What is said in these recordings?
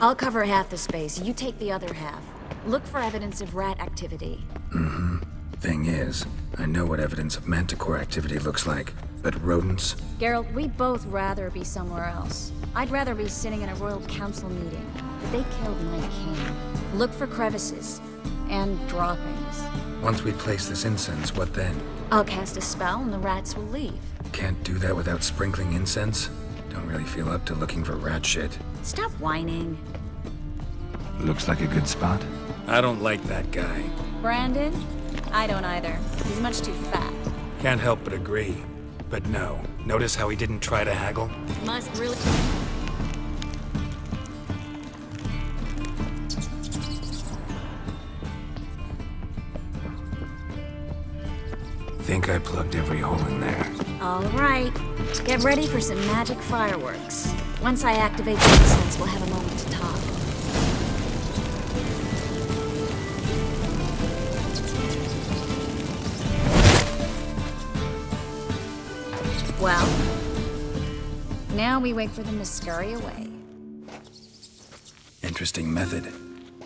I'll cover half the space, you take the other half. Look for evidence of rat activity. Thing is, I know what evidence of manticore activity looks like, but rodents? Geralt, we'd both rather be somewhere else. I'd rather be sitting in a royal council meeting, but they killed my king. Look for crevices and droppings. Once we place this incense, what then? I'll cast a spell and the rats will leave. Can't do that without sprinkling incense? Don't really feel up to looking for rat shit. Stop whining. Looks like a good spot. I don't like that guy. Brandon? I don't either. He's much too fat. Can't help but agree. But no. Notice how he didn't try to haggle? Must really... Think I plugged every hole in there. All right. Get ready for some magic fireworks. Once I activate the incense, we'll have a moment to talk. Well, now we wait for them to scurry away. Interesting method.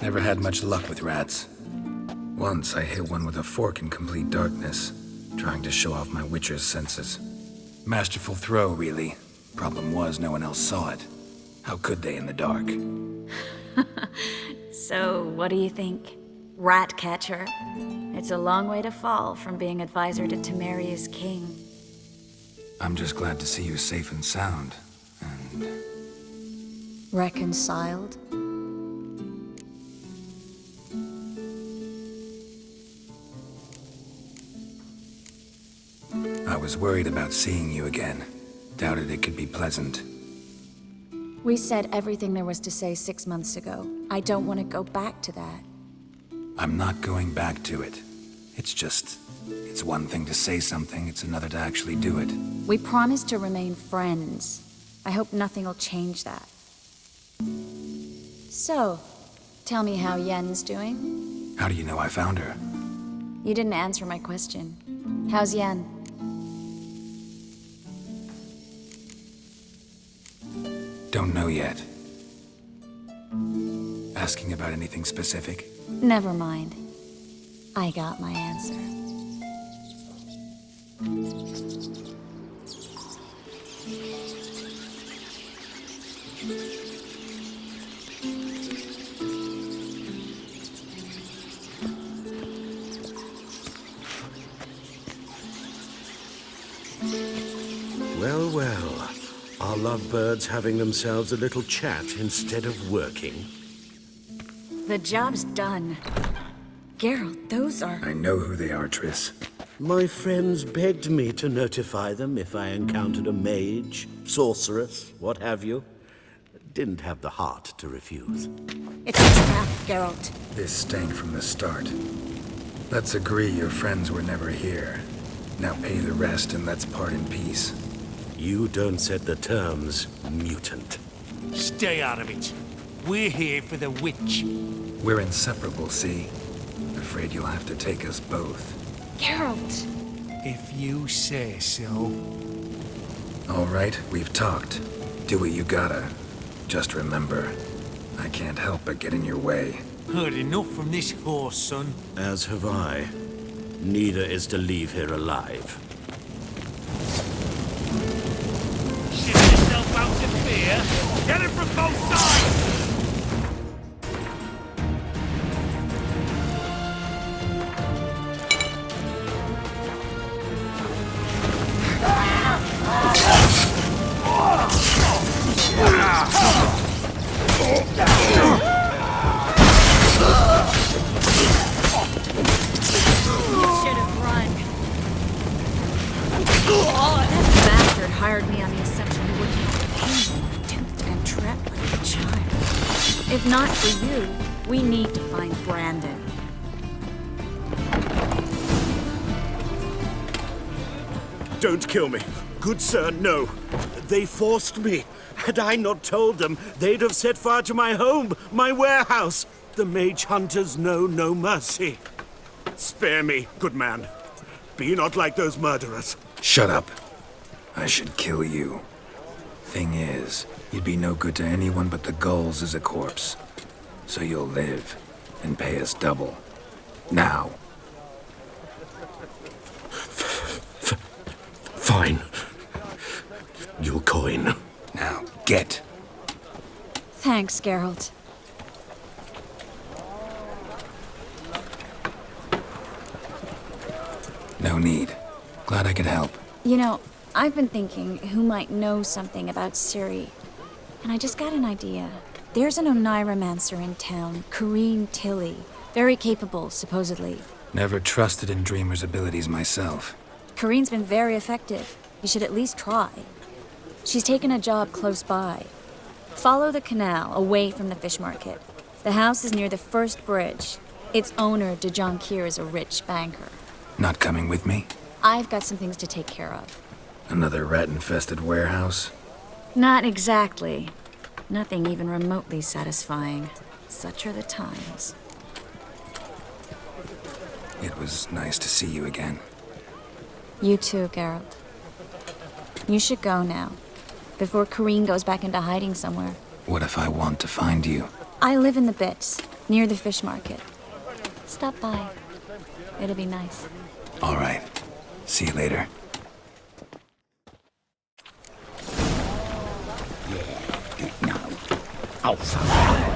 Never had much luck with rats. Once I hit one with a fork in complete darkness, trying to show off my witcher's senses. Masterful throw, really. Problem was, no one else saw it. How could they in the dark? So, what do you think? Rat catcher? It's a long way to fall from being advisor to Temeria's king. I'm just glad to see you safe and sound, and... Reconciled? I was worried about seeing you again. Doubted it could be pleasant. We said everything there was to say 6 months ago. I don't want to go back to that. I'm not going back to it. It's one thing to say something, it's another to actually do it. We promised to remain friends. I hope nothing will change that. So, tell me how Yen's doing? How do you know I found her? You didn't answer my question. How's Yen? Don't know yet. Asking about anything specific? Never mind. I got my answer. Well, well. Are lovebirds having themselves a little chat instead of working? The job's done. Geralt, those are... I know who they are, Triss. My friends begged me to notify them if I encountered a mage, sorceress, what have you. Didn't have the heart to refuse. It's a trap, Geralt. This stank from the start. Let's agree your friends were never here. Now pay the rest and let's part in peace. You don't set the terms, mutant. Stay out of it. We're here for the witch. We're inseparable, see? Afraid you'll have to take us both. Geralt! If you say so. All right, we've talked. Do what you gotta. Just remember, I can't help but get in your way. Heard enough from this horse, son. As have I. Neither is to leave here alive. Shit yourself out to fear. Get it from both sides! Hired me on the assumption you wouldn't have to duped and trapped like a child. If not for you, we need to find Brandon. Don't kill me. Good sir, no. They forced me. Had I not told them, they'd have set fire to my home, my warehouse. The mage hunters know no mercy. Spare me, good man. Be not like those murderers. Shut up. I should kill you. Thing is, you'd be no good to anyone but the gulls as a corpse. So you'll live and pay us double. Now. Fine. Your coin. Now, get. Thanks, Geralt. No need. Glad I could help. You know, I've been thinking who might know something about Ciri. And I just got an idea. There's an Oneiromancer in town, Corrine Tilly. Very capable, supposedly. Never trusted in Dreamer's abilities myself. Corrine's been very effective. You should at least try. She's taken a job close by. Follow the canal, away from the fish market. The house is near the first bridge. Its owner, de Jonquier, is a rich banker. Not coming with me? I've got some things to take care of. Another rat-infested warehouse? Not exactly. Nothing even remotely satisfying. Such are the times. It was nice to see you again. You too, Geralt. You should go now, before Corrine goes back into hiding somewhere. What if I want to find you? I live in the Bits, near the fish market. Stop by. It'll be nice. All right. See you later. No. Oh, fuck.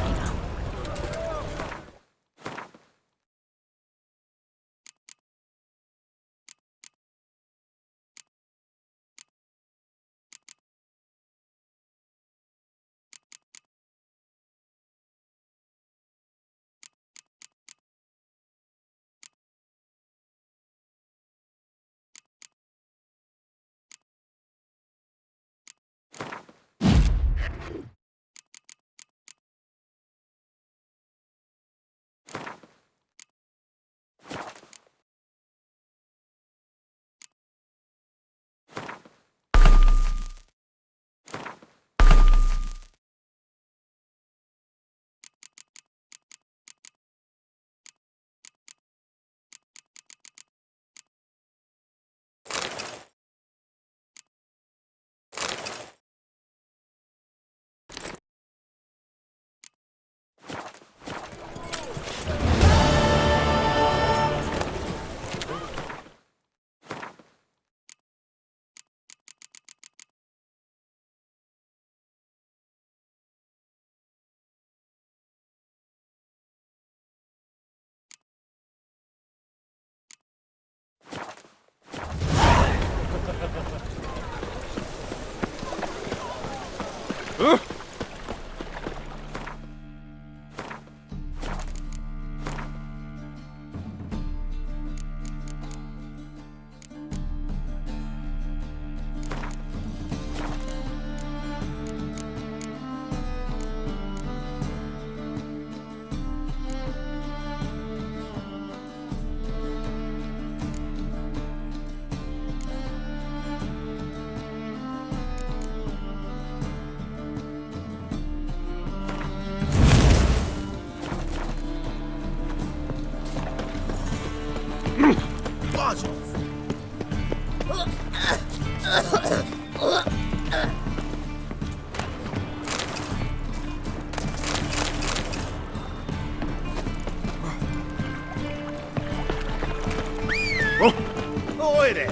Oi there!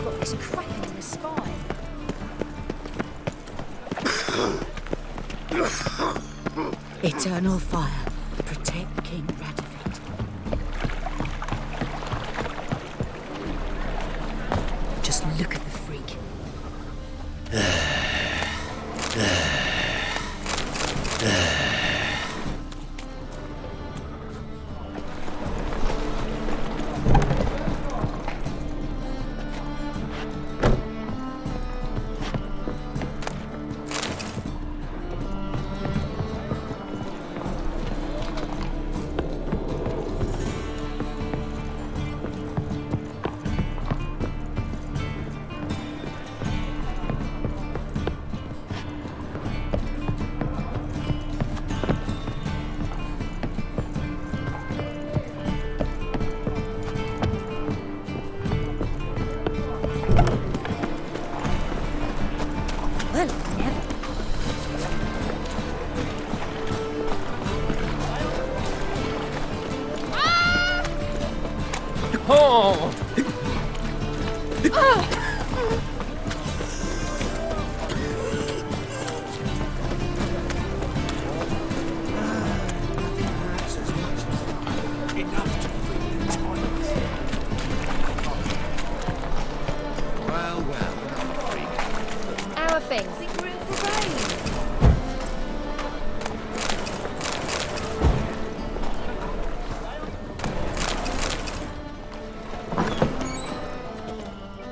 Got this cracking in the spine. Eternal fire, protect King Radovid. Just look at the freak. Oh! Our things.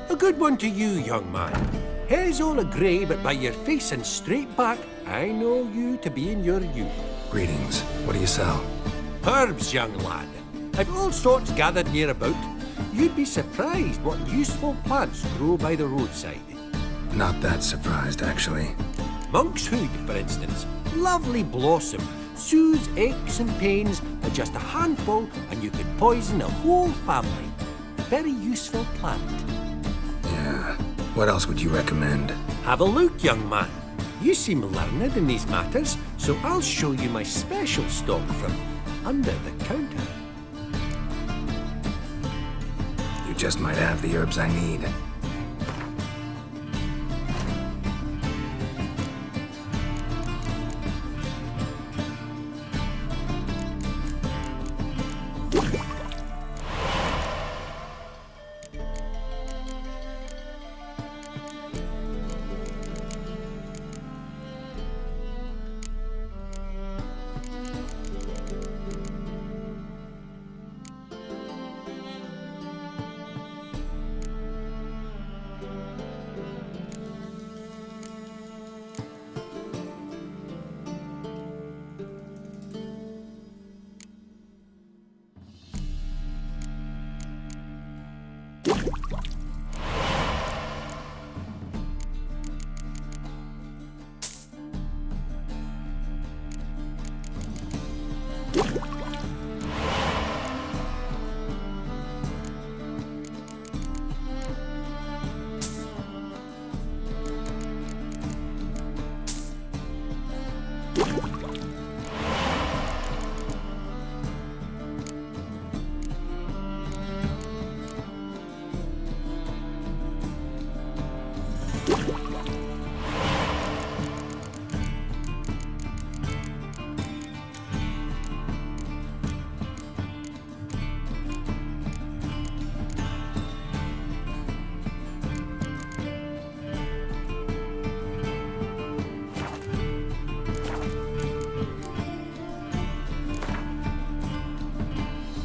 A good one to you, young man. Hair's all a grey, but by your face and straight back, I know you to be in your youth. Greetings. What do you sell? Herbs, young lad. I've all sorts gathered near about. You'd be surprised what useful plants grow by the roadside. Not that surprised, actually. Monk's hood, for instance. Lovely blossom. Soothes aches and pains with just a handful, and you could poison a whole family. Very useful plant. Yeah. What else would you recommend? Have a look, young man. You seem learned in these matters, so I'll show you my special stock from under the counter. You just might have the herbs I need.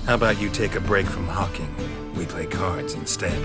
How about you take a break from hawking? We play cards instead.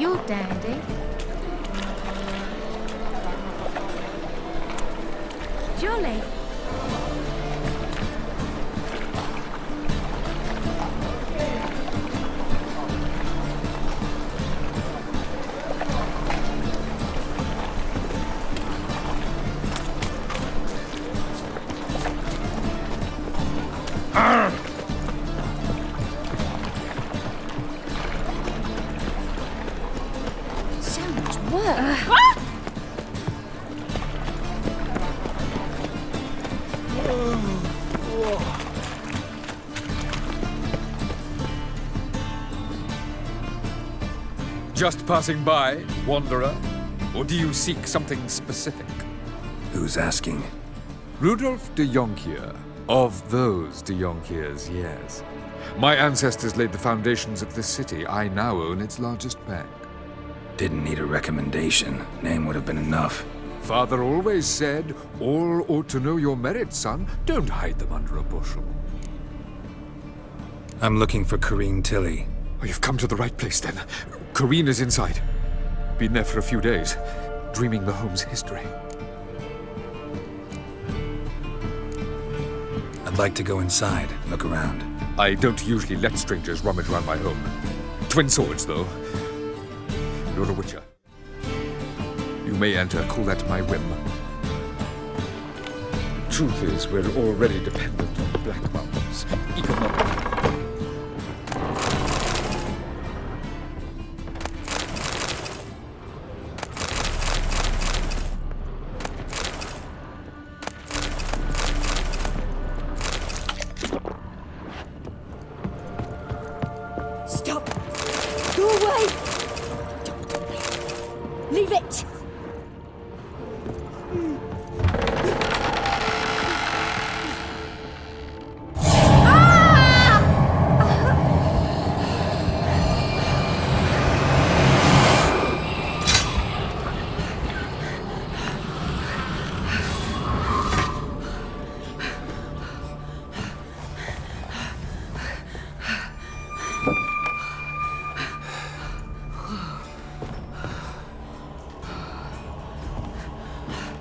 You're dandy. Jolly. So much work. Just passing by, wanderer? Or do you seek something specific? Who's asking? Rudolf de Jonkier. Of those de Jonkiers, yes. My ancestors laid the foundations of this city. I now own its largest bank. Didn't need a recommendation. Name would have been enough. Father always said, all ought to know your merits, son. Don't hide them under a bushel. I'm looking for Corrine Tilly. Oh, you've come to the right place, then. Corrine is inside. Been there for a few days, dreaming the home's history. I'd like to go inside, look around. I don't usually let strangers rummage around my home. Twin swords, though. You're a witcher. You may enter, call that my whim. Truth is, we're already dependent on the Black Mountains, economically. Stop! Go away! Don't do that. Leave it!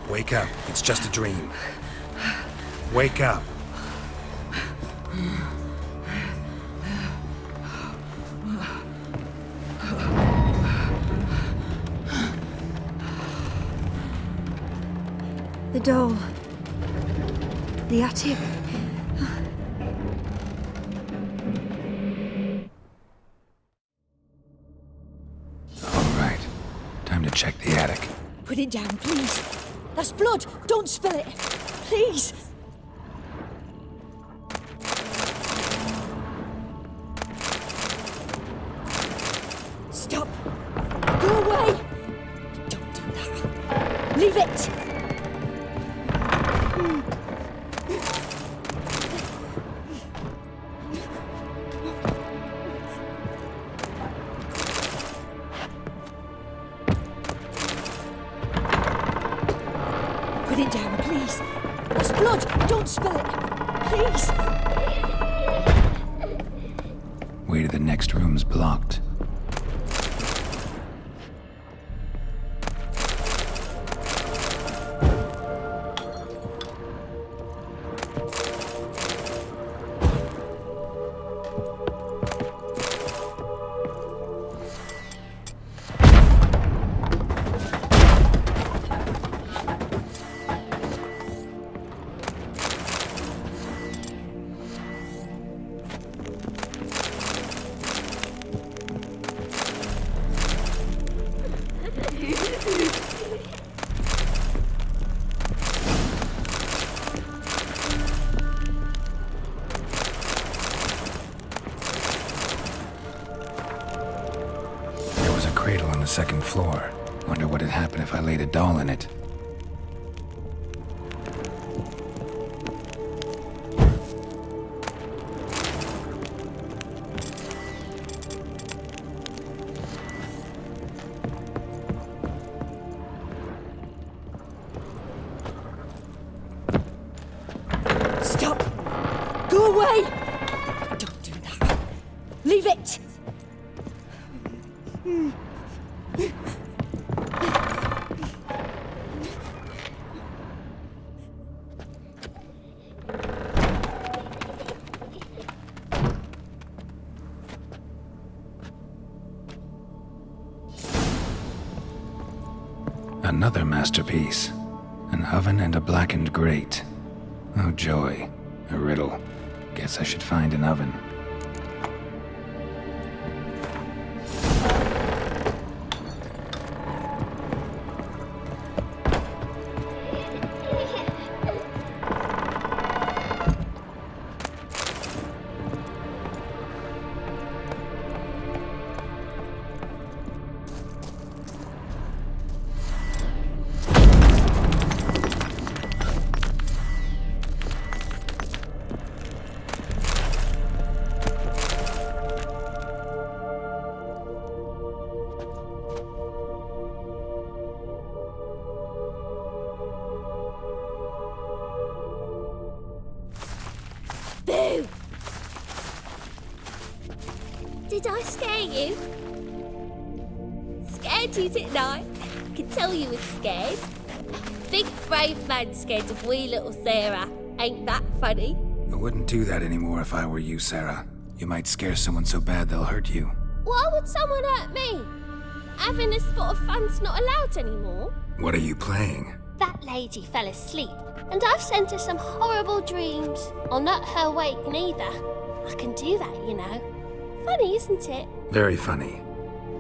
Wake up. It's just a dream. Wake up. The door. The attic. All right. Time to check the attic. Put it down, please. That's blood. Don't spill it. Please. Stop. Go away. Don't do that. Leave it. Put it down, please. That's blood. Don't spill it. Please. Way to the next room's blocked. Cradle on the second floor. Wonder what'd happen if I laid a doll in it. Stop. Go away. Don't do that. Leave it. Another masterpiece. An oven and a blackened grate. Oh joy. A riddle. Guess I should find an oven. Boo! Did I scare you? Scared you, didn't I? Could tell you was scared. Big brave man scared of wee little Sarah. Ain't that funny? I wouldn't do that anymore if I were you, Sarah. You might scare someone so bad they'll hurt you. Why would someone hurt me? Having a spot of fun's not allowed anymore. What are you playing? That lady fell asleep, and I've sent her some horrible dreams. I'll not her wake neither. I can do that, you know. Funny, isn't it? Very funny.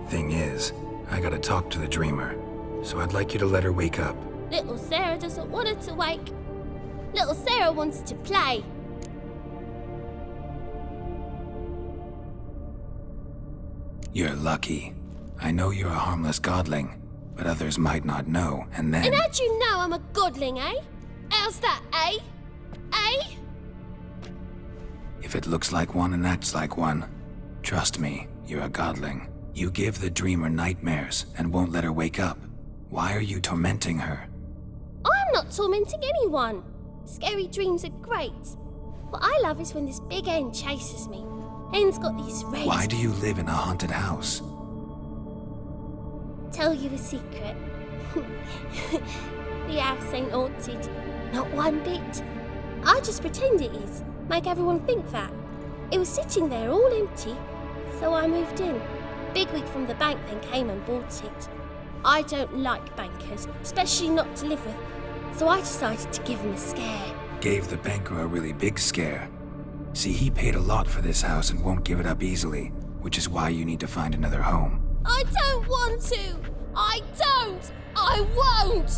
Thing is, I gotta talk to the dreamer, so I'd like you to let her wake up. Little Sarah doesn't want her to wake. Little Sarah wants to play. You're lucky. I know you're a harmless godling, but others might not know, and then... And how'd you know I'm a godling, eh? How's that, eh? Eh? If it looks like one and acts like one, trust me, you're a godling. You give the dreamer nightmares and won't let her wake up. Why are you tormenting her? I'm not tormenting anyone. Scary dreams are great. What I love is when this big hen chases me. Hen's got these rays. Why do you live in a haunted house? Tell you a secret. The house ain't haunted. Not one bit. I just pretend it is. Make everyone think that. It was sitting there all empty, so I moved in. Bigwig from the bank then came and bought it. I don't like bankers, especially not to live with, so I decided to give him a scare. Gave the banker a really big scare. See, he paid a lot for this house and won't give it up easily, which is why you need to find another home. I don't want to! I don't! I won't!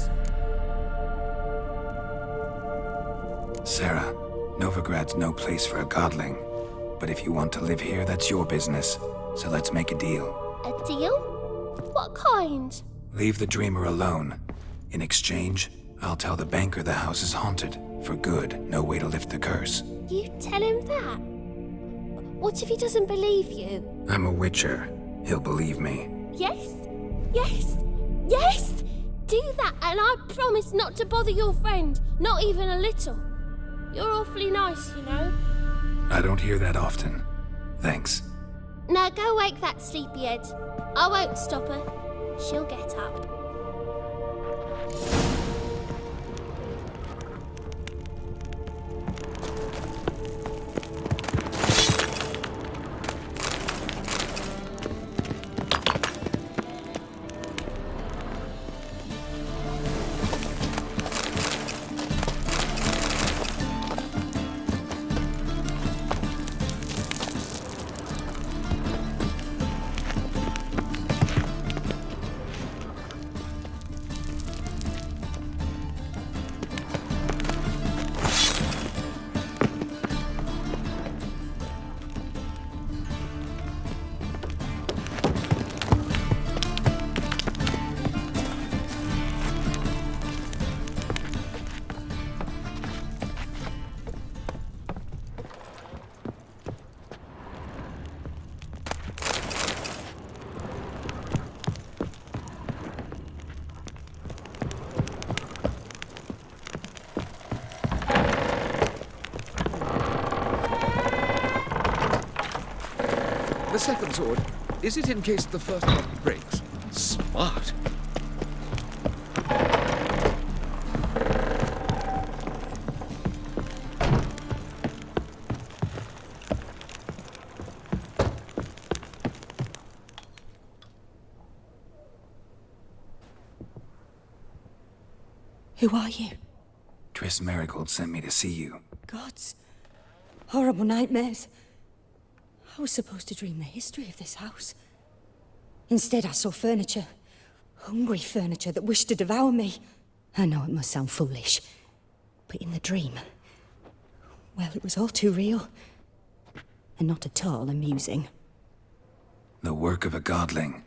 Sarah, Novigrad's no place for a godling. But if you want to live here, that's your business. So let's make a deal. A deal? What kind? Leave the dreamer alone. In exchange, I'll tell the banker the house is haunted. For good, no way to lift the curse. You tell him that? What if he doesn't believe you? I'm a witcher. He'll believe me. Yes? Yes? Yes! Do that and I promise not to bother your friend. Not even a little. You're awfully nice, you know. I don't hear that often. Thanks. Now go wake that sleepyhead. I won't stop her. She'll get up. The second sword, is it in case the first one breaks? Smart. Who are you? Triss Marigold sent me to see you. Gods. Horrible nightmares. I was supposed to dream the history of this house. Instead, I saw furniture. Hungry furniture that wished to devour me. I know it must sound foolish, but in the dream, well, it was all too real. And not at all amusing. The work of a godling.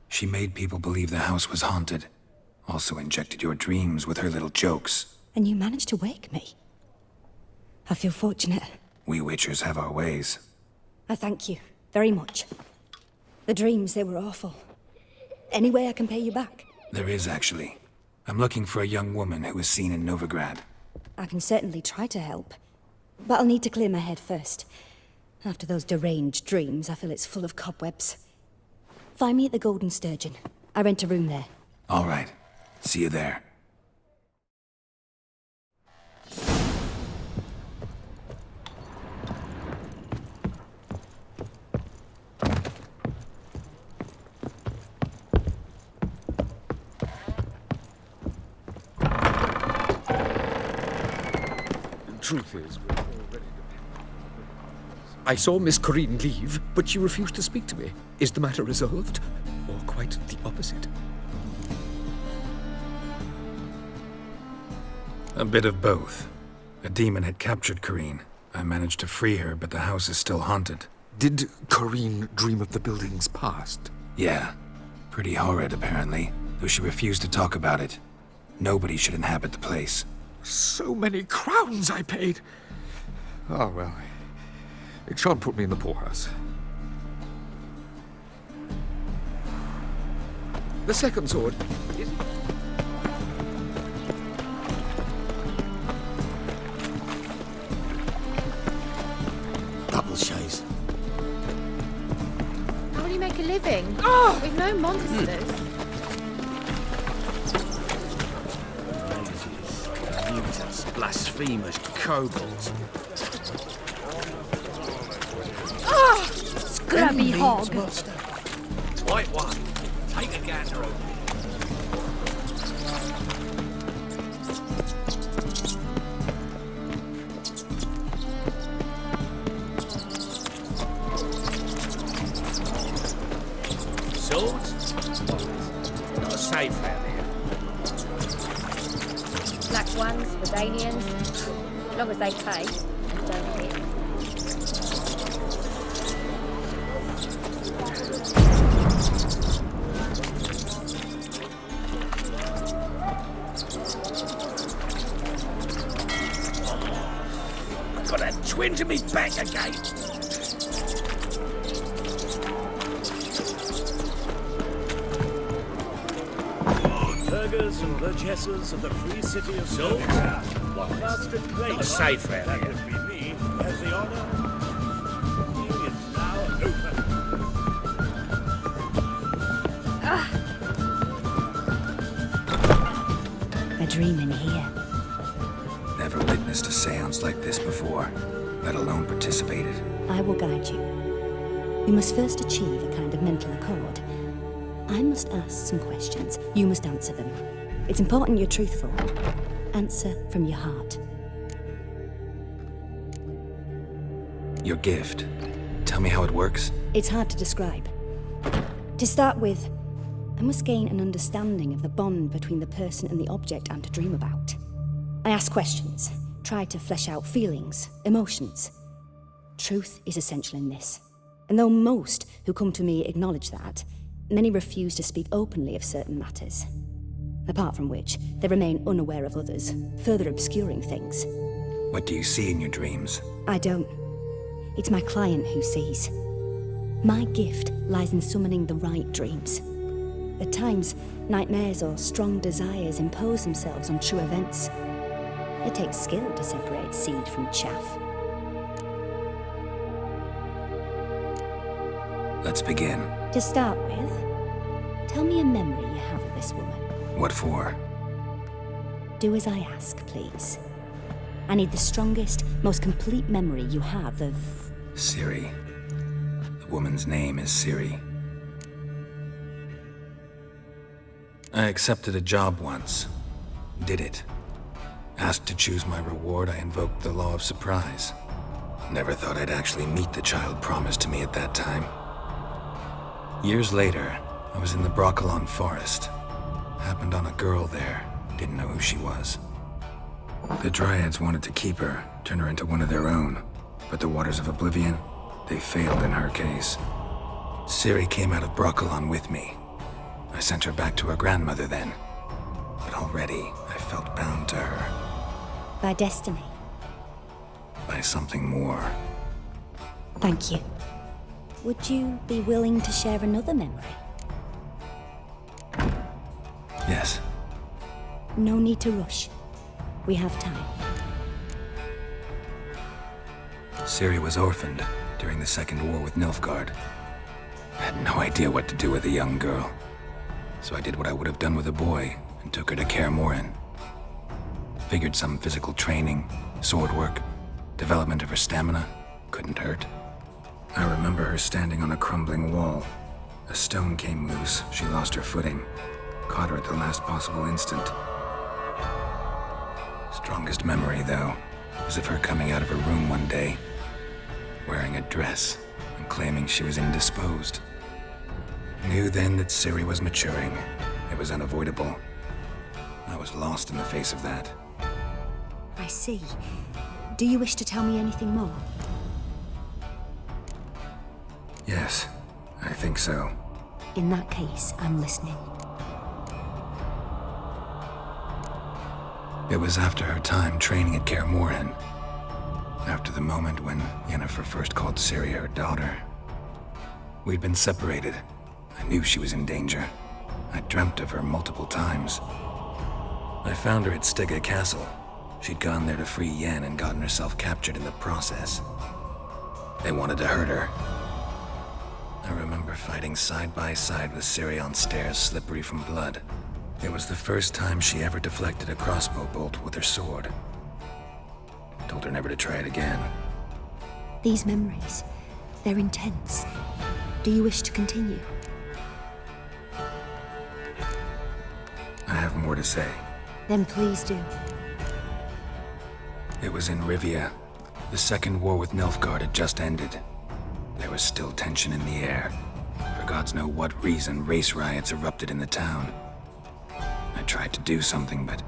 She made people believe the house was haunted. Also injected your dreams with her little jokes. And you managed to wake me. I feel fortunate. We Witchers have our ways. I thank you very much. The dreams, they were awful. Any way I can pay you back? There is, actually. I'm looking for a young woman who was seen in Novigrad. I can certainly try to help. But I'll need to clear my head first. After those deranged dreams, I feel it's full of cobwebs. Find me at the Golden Sturgeon. I rent a room there. All right. See you there. Truth is, we're already... I saw Miss Corinne leave, but she refused to speak to me. Is the matter resolved? Or quite the opposite? A bit of both. A demon had captured Corinne. I managed to free her, but the house is still haunted. Did Corinne dream of the building's past? Yeah. Pretty horrid, apparently, though she refused to talk about it. Nobody should inhabit the place. So many crowns I paid! Oh, well, it shan't put me in the poorhouse. The second sword is... Double shays. How will you make a living? Oh! With no monsters? Blasphemous kobolds. Scrubby hog! White one. Take a gander over. Swords? Not a safe round here. Black ones, Redanians. As long as they pay, don't hit. Got a twinge in me back again. Burghers and burgesses of the free city of Novigrad. What master claims Not a safe round that here. would be me as the honor is now open. A dream in here. Never witnessed a seance like this before, let alone participated. I will guide you. We must first achieve a kind of mental accord. I must ask some questions. You must answer them. It's important you're truthful. Answer from your heart. Your gift. Tell me how it works. It's hard to describe. To start with, I must gain an understanding of the bond between the person and the object I'm to dream about. I ask questions, try to flesh out feelings, emotions. Truth is essential in this. And though most who come to me acknowledge that, many refuse to speak openly of certain matters. Apart from which, they remain unaware of others, further obscuring things. What do you see in your dreams? I don't. It's my client who sees. My gift lies in summoning the right dreams. At times, nightmares or strong desires impose themselves on true events. It takes skill to separate seed from chaff. Let's begin. To start with, tell me a memory you have of this woman. What for? Do as I ask, please. I need the strongest, most complete memory you have of... Ciri. The woman's name is Ciri. I accepted a job once. did it. Asked to choose my reward, I invoked the law of surprise. Never thought I'd actually meet the child promised to me at that time. Years later, I was in the Broccolon forest. Happened on a girl there. Didn't know who she was. The Dryads wanted to keep her, turn her into one of their own. But the Waters of Oblivion, they failed in her case. Ciri came out of Broccolon with me. I sent her back to her grandmother then. But already, I felt bound to her. By destiny. By something more. Thank you. Would you be willing to share another memory? Yes. No need to rush. We have time. Ciri was orphaned during the Second War with Nilfgaard. I had no idea what to do with a young girl. So I did what I would have done with a boy and took her to Kaer Morhen. Figured some physical training, sword work, development of her stamina couldn't hurt. I remember her standing on a crumbling wall. A stone came loose, she lost her footing. Caught her at the last possible instant. Strongest memory, though, was of her coming out of her room one day, wearing a dress and claiming she was indisposed. Knew then that Ciri was maturing. It was unavoidable. I was lost in the face of that. I see. Do you wish to tell me anything more? Yes, I think so. In that case, I'm listening. It was after her time training at Kaer Morhen. After the moment when Yennefer first called Ciri her daughter. We'd been separated. I knew she was in danger. I dreamt of her multiple times. I found her at Stygga Castle. She'd gone there to free Yen and gotten herself captured in the process. They wanted to hurt her. I remember fighting side by side with Ciri on stairs slippery from blood. It was the first time she ever deflected a crossbow bolt with her sword. Told her never to try it again. These memories, they're intense. Do you wish to continue? I have more to say. Then please do. It was in Rivia. The Second War with Nilfgaard had just ended. There was still tension in the air. For gods know what reason, race riots erupted in the town. I tried to do something, but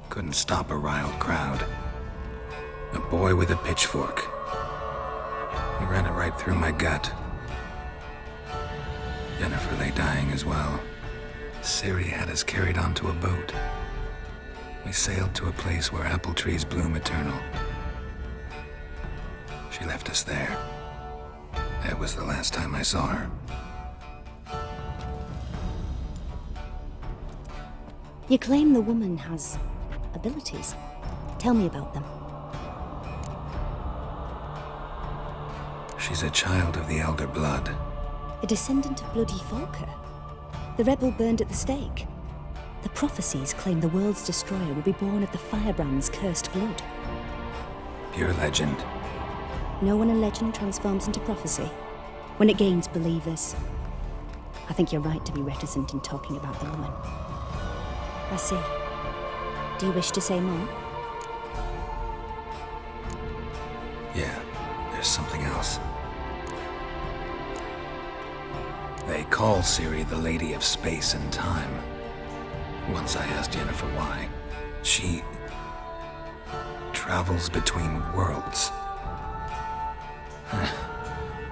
couldn't stop a riled crowd. A boy with a pitchfork. He ran it right through my gut. Yennefer lay dying as well. Ciri had us carried onto a boat. We sailed to a place where apple trees bloom eternal. She left us there. That was the last time I saw her. You claim the woman has abilities. Tell me about them. She's a child of the Elder Blood. A descendant of bloody Volker. The rebel burned at the stake. The prophecies claim the world's destroyer will be born of the firebrand's cursed blood. Pure legend. Know when a legend transforms into prophecy? When it gains believers. I think you're right to be reticent in talking about the woman. I see. Do you wish to say more? Yeah, there's something else. They call Ciri the Lady of Space and Time. Once I asked Yennefer why. She travels between worlds.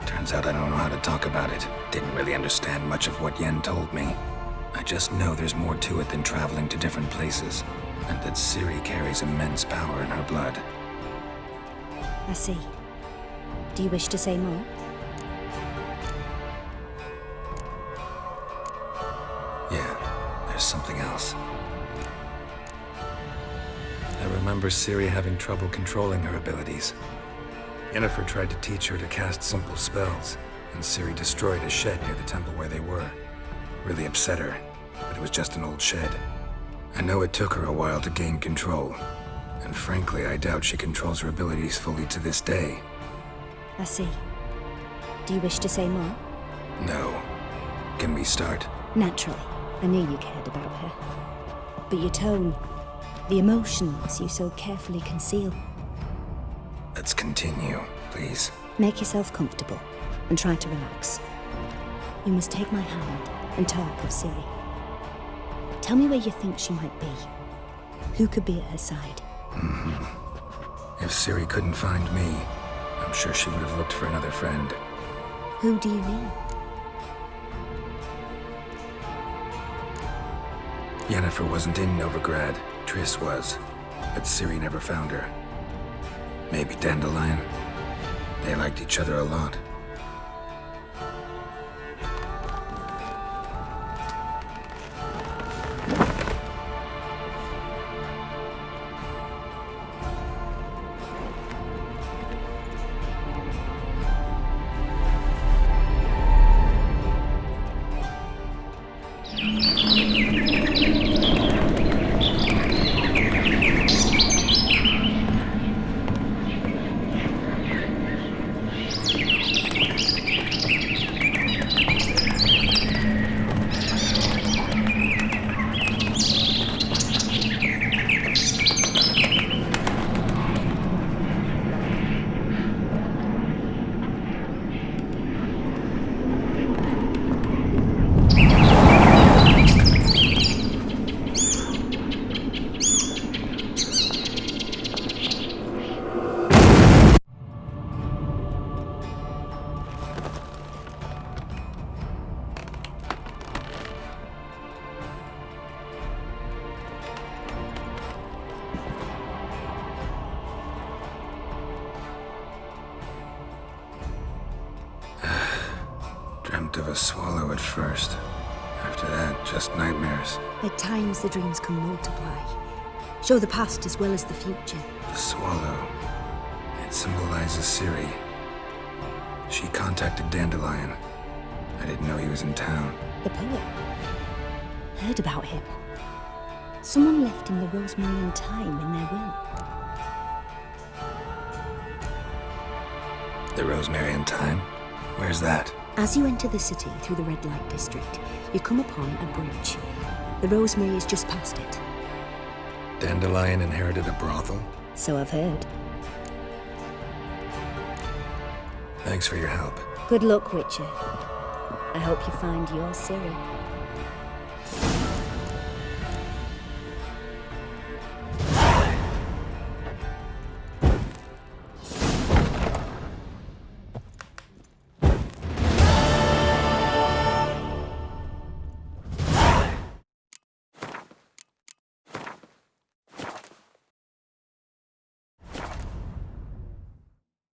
Turns out I don't know how to talk about it. Didn't really understand much of what Yen told me. I just know there's more to it than traveling to different places, and that Ciri carries immense power in her blood. I see. Do you wish to say more? Yeah, there's something else. I remember Ciri having trouble controlling her abilities. Yennefer tried to teach her to cast simple spells, and Ciri destroyed a shed near the temple where they were. Really upset her, but it was just an old shed. I know it took her a while to gain control, and frankly, I doubt she controls her abilities fully to this day. I see. Do you wish to say more? No. Can we start? Naturally. I knew you cared about her. But your tone, The emotions you so carefully conceal. Let's continue, please. Make yourself comfortable and try to relax. You must take my hand and talk of Ciri. Tell me where you think she might be. Who could be at her side? If Ciri couldn't find me, I'm sure she would have looked for another friend. Who do you mean? Yennefer wasn't in Novigrad. Triss was. But Ciri never found her. Maybe Dandelion? They liked each other a lot. Dreamt of a swallow at first. After that, just nightmares. At times the dreams can multiply. Show the past as well as the future. The swallow. It symbolizes Ciri. She contacted Dandelion. I didn't know he was in town. The poet. Heard about him. Someone left him the rosemary and thyme in their will. The rosemary and thyme? Where's that? As you enter the city through the red light district, you come upon a bridge. The rosemary is just past it. Dandelion inherited a brothel? So I've heard. Thanks for your help. Good luck, Witcher. I hope you find your Ciri.